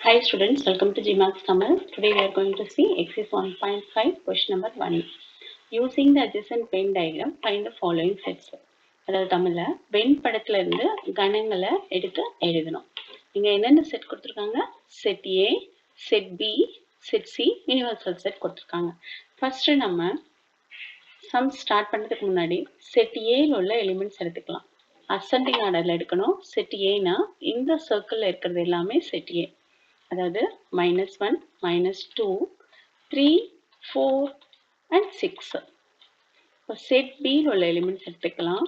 Hi students, welcome to GMAX Tamil. Today we are going to see exercise 1.5 question number 1. Using the adjacent Venn diagram, find the following sets. அதாவது தமிழ்ல when படத்துல இருந்து கணங்களை எடுத்து எழுதணும். இங்க என்னென்ன set கொடுத்துருக்காங்க? Set A, set B, set C, universal set கொடுத்துருக்காங்க. ஃபர்ஸ்ட் நம்ம சம் ஸ்டார்ட் பண்ணுறதுக்கு முன்னாடி செட் ஏல உள்ள எலிமெண்ட்ஸ் எடுத்துக்கலாம். அசெண்டிங் ஆர்டர்ல எடுக்கணும். செட் ஏனா இந்த சர்க்கிள்ல இருக்கிறது எல்லாமே செட் ஏ. அதாவது -1, -2, 3, 4 and 6. இப்போ செட் பியில் உள்ள எலிமெண்ட்ஸ் எடுத்துக்கலாம்.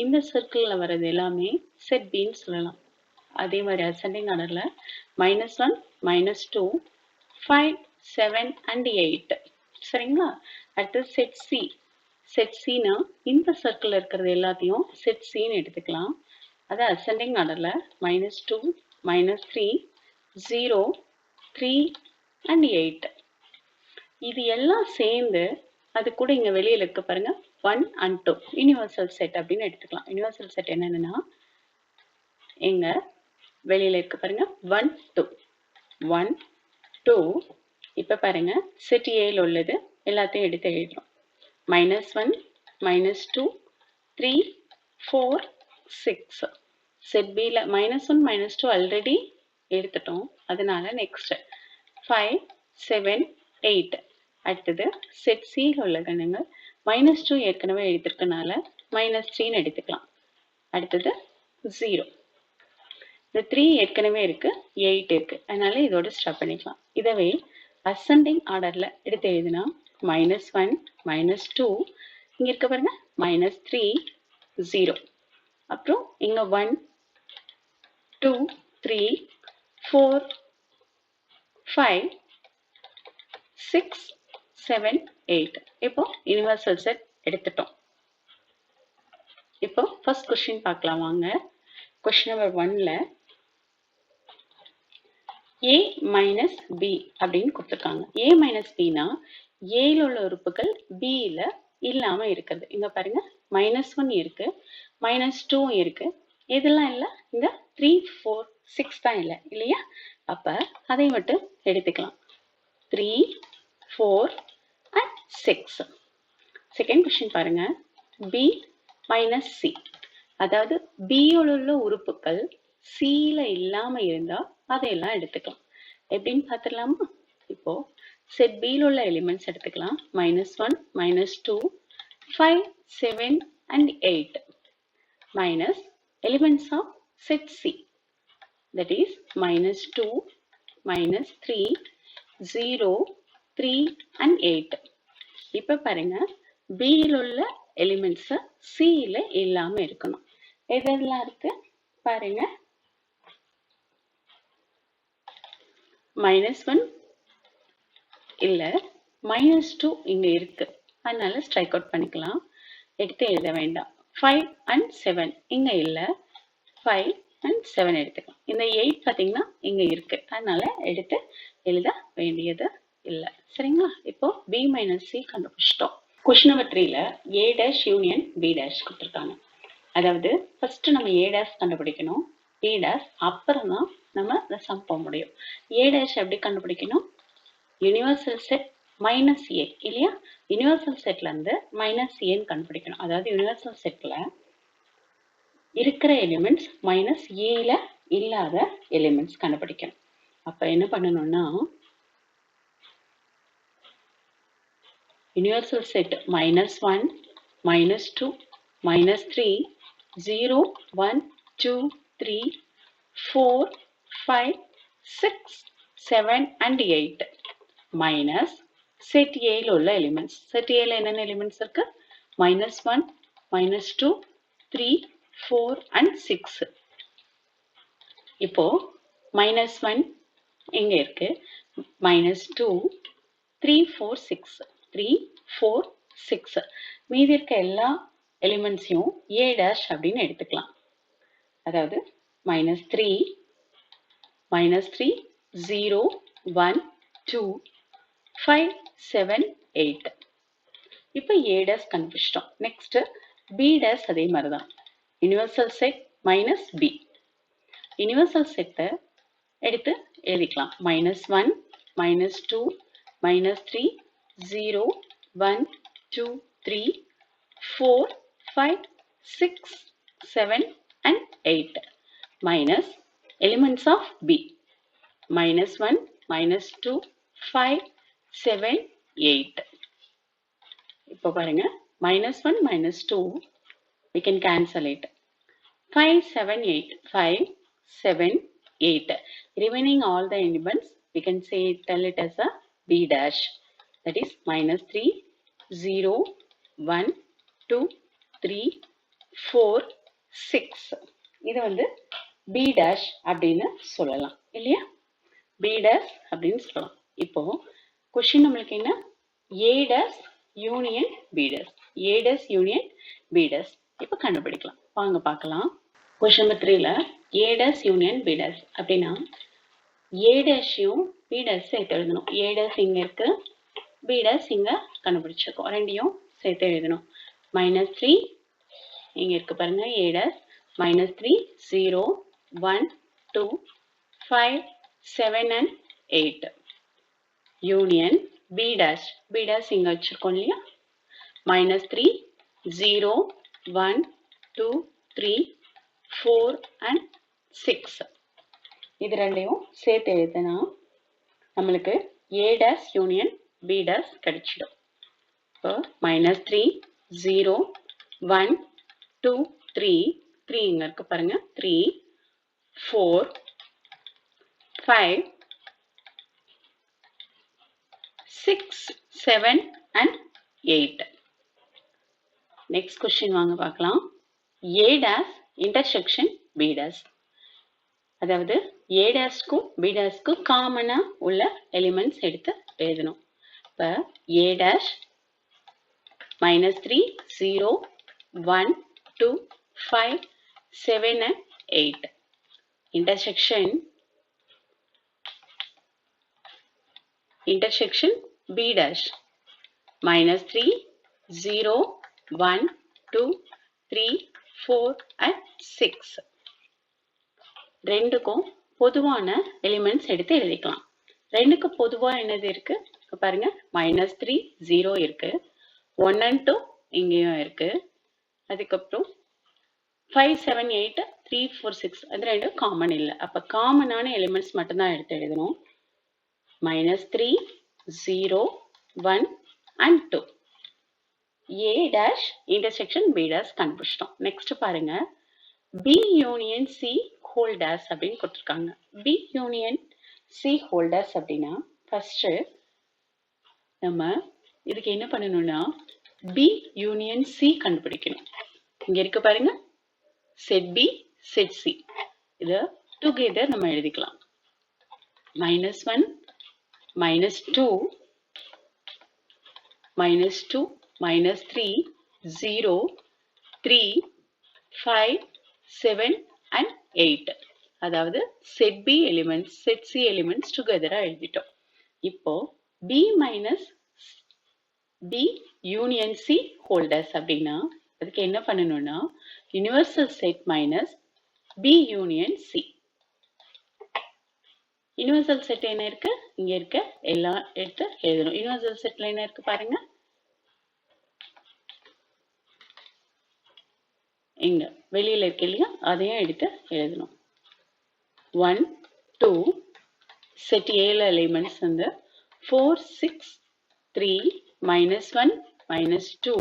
இந்த சர்க்கிளில் வர்றது எல்லாமே செட் பின்னு சொல்லலாம். அதே மாதிரி அசெண்டிங் ஆர்டரில் -1, -2, 5, 7 and 8. சரிங்களா? அடுத்து செட் சி. செட் சினா இந்த சர்க்கிளில் இருக்கிறது எல்லாத்தையும் செட் சின்னு எடுத்துக்கலாம். அது அசெண்டிங் ஆர்டரில் -2, -3, 0, 3 and 8. இது எல்லாம் சேர்ந்து அது கூட இங்க வெளியில இருக்கு பாருங்க 1 and 2 யூனிவர்சல் செட் அப்படின்னு எடுத்துக்கலாம். யூனிவர்சல் செட் என்னன்னா எங்க வெளியில இருக்கு பாருங்க 1, 2 1, 2. இப்ப பாருங்க செட் ஏல உள்ளது எல்லாத்தையும் எடுத்து எழுதுறோம். -1, -2, 3, 4, 6. செட் பில -1, -2 ஆல்ரெடி எடுத்துட்டோம். அதனால நெக்ஸ்ட் 5, 7, 8. அடுத்தது செட் சியில் உள்ள கணங்கள் -2 ஏற்கனவே எடுத்திருக்கனால -3ன்னு எடுத்துக்கலாம். அடுத்தது 0. இந்த 3 ஏற்கனவே இருக்கு, 8 இருக்கு, அதனால இதோட ஸ்டாப் பண்ணிக்கலாம். இதவே அசெண்டிங் ஆர்டர்ல எடுத்து எழுதுனா -1, -2, இங்க இருக்க பாருங்க -3, 0. அப்புறம் இங்க 1, 2, 3, 4, 5, 6, 7, 8. இப்போ யூனிவர்சல் செட் எடுத்துட்டோம். இப்போ ஃபர்ஸ்ட் கொஸ்டின் பார்க்கலாம் வாங்க. கொஸ்டின் நம்பர் 1ல a மைனஸ் b அப்படின்னு கொடுத்துருக்காங்க. a மைனஸ் பினா ஏல உள்ள உறுப்புகள் பியில் இல்லாம இருக்கிறது. இங்க பாருங்க -1 இருக்கு, -2 இருக்கு, இதெல்லாம் இல்லை. இங்க 3, 4, 6 தான் இல்லை இல்லையா? அப்ப அதை மட்டும் எடுத்துக்கலாம். 3, 4 and 6. செகண்ட் கொஸ்டின் பாருங்க b மைனஸ் சி. அதாவது பியில் உள்ள உறுப்புகள் சில இல்லாம இருந்தா அதையெல்லாம் எடுத்துக்கலாம். எப்படின்னு பார்த்துடலாமா? இப்போ செட் பியில் உள்ள எலிமெண்ட்ஸ் எடுத்துக்கலாம். -1, -2, 5, 7 and 8 minus elements of set C. That is -2, -3, 0, 3 and 8. இப்ப பாருங்க பியில் உள்ள எலிமெண்ட்ஸ் சில இல்லாம இருக்கணும். எதெல்லாம் இருக்கு பாருங்க. -1 இல்ல, -2 இங்க இருக்கு, அதனால ஸ்ட்ரைக் அவுட் பண்ணிக்கலாம். எடுத்து எழுத வேண்டாம். 5 and 7 இங்க இல்ல, 5 and 7 எடுத்துக்கலாம். இந்த 8 பாத்தீங்கன்னா இங்க இருக்கு, அதனால எடுத்து எழுத வேண்டியது இல்ல. சரிங்களா? இப்போ b மைனஸ் சி கண்டுபிடிச்சிட்டோம். கொஸ்டின் நம்பர் 3ல a dash union b dash கொடுத்துருக்காங்க. அதாவது ஃபர்ஸ்ட் நம்ம a டேஷ் கண்டுபிடிக்கணும், b டேஷ், அப்புறம் தான் நம்ம சம் போக முடியும். a டேஷ் எப்படி கண்டுபிடிக்கணும்? யூனிவர்சல் செட் மைனஸ் ஏ இல்லையா? யூனிவர்சல் செட்ல இருந்து மைனஸ் ஏன்னு கண்டுபிடிக்கணும். அதாவது யூனிவர்சல் செட்ல இருக்கிற எலிமெண்ட்ஸ் மைனஸ் ஏல இல்லாத எலிமெண்ட்ஸ் கண்டுபிடிக்கணும். அப்ப என்ன பண்ணணும்னா universal set -1, -2, -3, 0, 1, 2, 3, 4, 5, 6, 7 and 8 minus set ஏல உள்ள எலிமெண்ட்ஸ். செட் ஏல என்னென்ன எலிமெண்ட்ஸ் இருக்கு? -1, -2, 3, 4 and 6. இப்போ -1 எங்க இருக்கு? -2, 3, 4, 6, 3, 4, 6. மீதி இருக்க எல்லா எலிமெண்ட்ஸையும் a டேஷ் அப்படின்னு எடுத்துக்கலாம். அதாவது -3, 0, 1, 2, 5, 7, 8. இப்போ a டேஷ் கண்டுபிடிச்சிட்டோம். நெக்ஸ்ட் b டேஷ் அதே மாதிரிதான். Universal set minus b. Universal செட்டை எடுத்து எழுதிக்கலாம். -1 -2 -3 0 1 2 3 4 5 6 7 and 8 minus elements of B -1 -2 5 7 8. இப்போ பாருங்க -1 -2 we can cancel it. 5 7 8 5 7 8. Remaining all the elements we can say tell it as a B dash, that is -3 0 1 2 3 4 6. இது வந்து B dash அப்படின்னு சொல்லலாம் இல்லையா? B dash அப்படின்னு சொல்லலாம். இப்போ கொஸ்டின் நம்மளுக்கு என்ன? A dash union B dash. A dash union B dash. இப்போ கண்டுபிடிக்கலாம். வாங்க பார்க்கலாம். கொஸ்டின் நம்பர் 3ல A dash union B dash அப்படின்னா A dashயும் B dash சேர்த்து எழுதணும். A dash இங்க இருக்கு, B dash இங்க கண்டுபிடிச்சிருக்கோம். ரெண்டையும் சேர்த்து எழுதணும். -3 இங்க இருக்கு பாருங்க A dash -3 0 1 2 5 7 and 8 union B dash. B dash இங்க வச்சிருக்கோம் இல்லையா? -3 0 1 2 3 4 and 6. இது ரெண்டையும் சேர்த்து எழுதுனா நம்மளுக்கு A dash union B dash கிடைச்சிடும். இப்போ -3 0 1 2 3 3 இங்க இருக்கு பாருங்க 3 4 5 6 7 and 8. நெக்ஸ்ட் கொஸ்டின் வாங்க பார்க்கலாம். A dash intersection B dash. அதாவது A dashக்கும் B dashக்கும் காமனா உள்ள எலிமெண்ட்ஸ் எடுத்து எழுதணும். இப்போ A dash -3 0 1 2 5 7 and 8 intersection B dash -3 0 1 2 3 4 and 6. ரெண்டுக்கும் பொதுவான எலிமெண்ட்ஸ் எடுத்து எழுதிக்கலாம். ரெண்டுக்கு பொதுவா என்னது இருக்கு பாருங்க, -3 0 இருக்கு, 1 and 2 இங்கேயும் இருக்கு, அதுக்கப்புறம் 5 7 8 3 4 6 அது ரெண்டும் காமன் இல்லை. அப்ப காமனான எலிமெண்ட்ஸ் மட்டும்தான் எடுத்து எழுதணும். -3 0 1 and 2 A dash intersection B dash கண்டுபிடிச்சிட்டோம். நெக்ஸ்ட் பாருங்க, B union C whole dash அப்படின்னு கொடுத்துருக்காங்க. B union C whole dash அப்படின்னா ஃபர்ஸ்ட் நம்ம இதுக்கு என்ன பண்ணணும்னா B யூனியன் C கண்டுபிடிக்கணும். இங்க இருக்கு பாருங்க, செட் B செட் C, இத டுகெதர் நம்ம எழுதிக்கலாம். -1 -2 -2 -3 0 3 5 7 and 8. அதாவது set B elements set C elements டுகெதரா எழுதிட்டோம். இப்போ B minus B union C whole dash அப்படின்னா அதுக்கு என்ன பண்ணணும்னா universal set minus B union C. Universal set என்ன இருக்கு, இங்க இருக்க எல்லாம் எடுத்து எழுதணும். யுனிவர்சல் செட்ல என்ன இருக்கு பாருங்க, இங்க வெளியில இருக்கு இல்லையா, அதையும் எடுத்து எழுதணும். 1 2 செட் ஏல எலிமெண்ட்ஸ் வந்து 4 6 3 -1 -2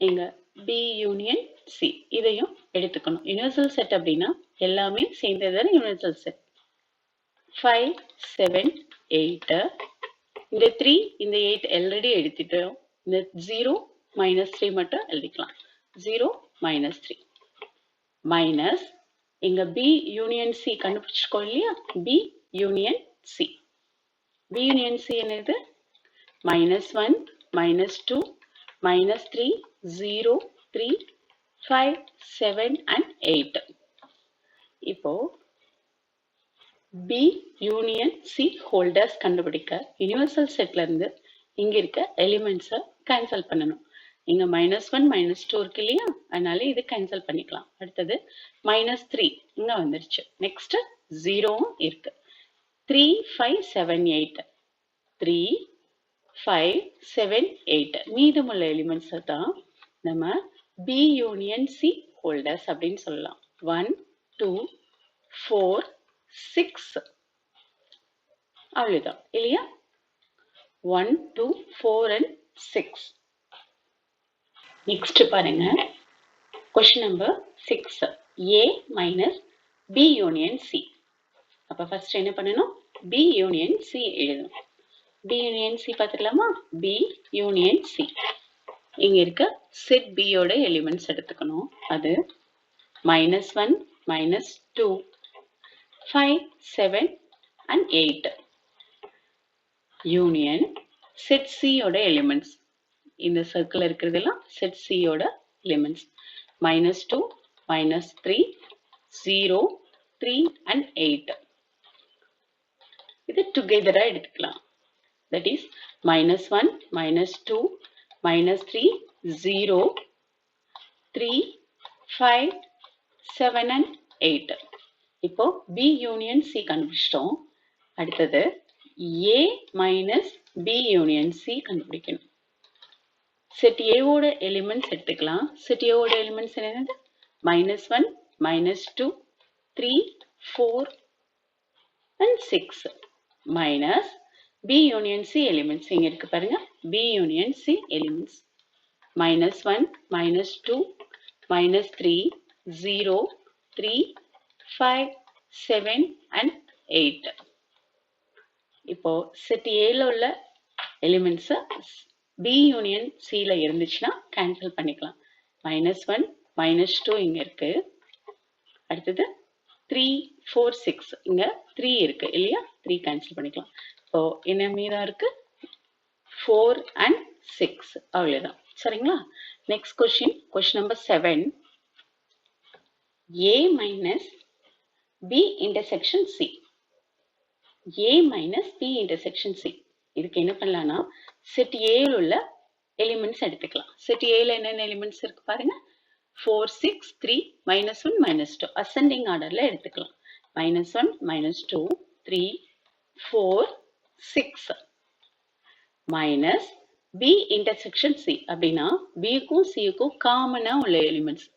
இங்க B யூனியன் C இதையும் எடுத்துக்கணும். யுனிவர்சல் செட் அப்படின்னா எல்லாமே சேர்ந்தது யுனிவர்சல் செட். 5 7 8 இந்த 3 இந்த 8 ஆல்ரெடி எடுத்துட்டோம். இந்த 0 -3 மட்டும் எழுதிக்கலாம். 0 -3 மைனஸ் இங்க B யூனியன் C கண்டுபிடிச்சிருக்கோம் இல்லையா, B union C. B union C என்னது, -1 -2 -3 0 3 5 7 and 8. இப்போ B யூனியன் C ஹோல்டர்ஸ் கண்டுபிடிக்க யுனிவர்சல் செட்ல இருந்து இங்க இருக்க எலிமெண்ட்ஸை கேன்சல் பண்ணணும். இங்க -1 -2 இருக்கு இல்லையா, அதனால இது கேன்சல் பண்ணிக்கலாம். அடுத்தது -3 இங்க வந்துருச்சு. நெக்ஸ்ட் 0 இருக்கு. 3 5 7 8 3 5 7 8 மீதமுள்ள எலிமெண்ட்ஸ் தான் நம்ம B யூனியன் C ஹோல்டர்ஸ் அப்படின்னு சொல்லலாம். 1 2 4 6 அவ்வளவுதான் இல்லையா. 1 2 4 and 6. நெக்ஸ்ட் பாருங்க, question number 6. A minus B union C. அப்ப ஃபர்ஸ்ட் என்ன பண்ணணும், B union C எழுதணும். B union C பார்த்துக்கலாமா. B union C. இங்க இருக்க செட் B யோட எலிமெண்ட்ஸ் எடுத்துக்கணும். அது -1 -2 5 7 and 8 யூனியன் செட் C யோட எலிமெண்ட்ஸ். இந்த சர்க்கிள் இருக்கிறதெல்லாம் செட் C யோட எலிமெண்ட்ஸ். -2 -3 0 3 and 8 இது டுகெதரா எடுத்துக்கலாம். that is -1 -2 -3 0 3 5 7 and 8. இப்போ B யூனியன் C கண்டுபிடிச்சிட்டோம். அடுத்தது A minus B union C கண்டுபிடிக்கணும். செட் A ஓட எலிமெண்ட்ஸ் எடுத்துக்கலாம். செட் A ஓட எலிமெண்ட்ஸ் என்னது, -1 -2 3 4 and 6 minus B union C elements இங்க இருக்கு பாருங்க. B union C elements -1 -2 -3 0 3 5 7 and 8. இப்போ செட் A ல உள்ள எலிமெண்ட்ஸ் B யூனியன் C ல இருந்துச்சுன்னா கேன்சல் பண்ணிக்கலாம். -1 -2 இங்க இருக்கு. அடுத்தது 3 4 6 இங்க 3 இருக்கு இல்லையா, 3 கேன்சல் பண்ணிக்கலாம். இப்போ என்ன மீதம் இருக்கு, 4 and 6 அவ்வளவுதான். சரிங்களா. Next question number 7. A minus B intersection C. A minus B intersection C. இதுக்கு என்ன பண்ணலாம்னா, செட் A ல உள்ள எலிமெண்ட்ஸ் எடுத்துக்கலாம். செட் A ல என்னென்ன எலிமெண்ட்ஸ் இருக்கு பாருங்க. 4 6 3 -1 -2 அசெண்டிங் ஆர்டர்ல எடுத்துக்கலாம். -1 -2 3 4 6 மைனஸ் B intersection C அப்படின்னா B க்கும் C க்கும் காமனா உள்ள எலிமெண்ட்ஸ்.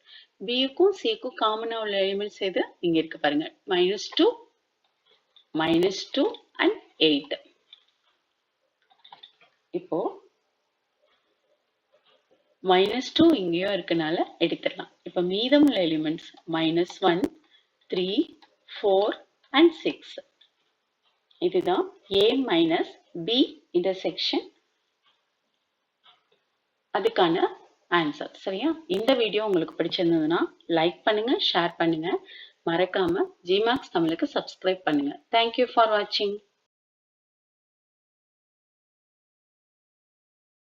B க்கும் C க்கும் காமனா உள்ள எலிமெண்ட்ஸ் எது, இங்க இருக்கு பாருங்க. -2 -2 and 8. இப்போ -2 இங்கேயும் இருக்கனால எடுத்துடலாம். இப்ப மீதமுள்ள எலிமெண்ட்ஸ் -1 3 4 and 6. இதுதான் A minus B intersection அதுக்கான ஆன்சர். சரியா. இந்த வீடியோ உங்களுக்கு பிடிச்சிருந்ததுன்னா லைக் பண்ணுங்க, ஷேர் பண்ணுங்க, மறக்காம GMaths தமிழுக்கு சப்ஸ்கிரைப் பண்ணுங்க. Thank you for watching.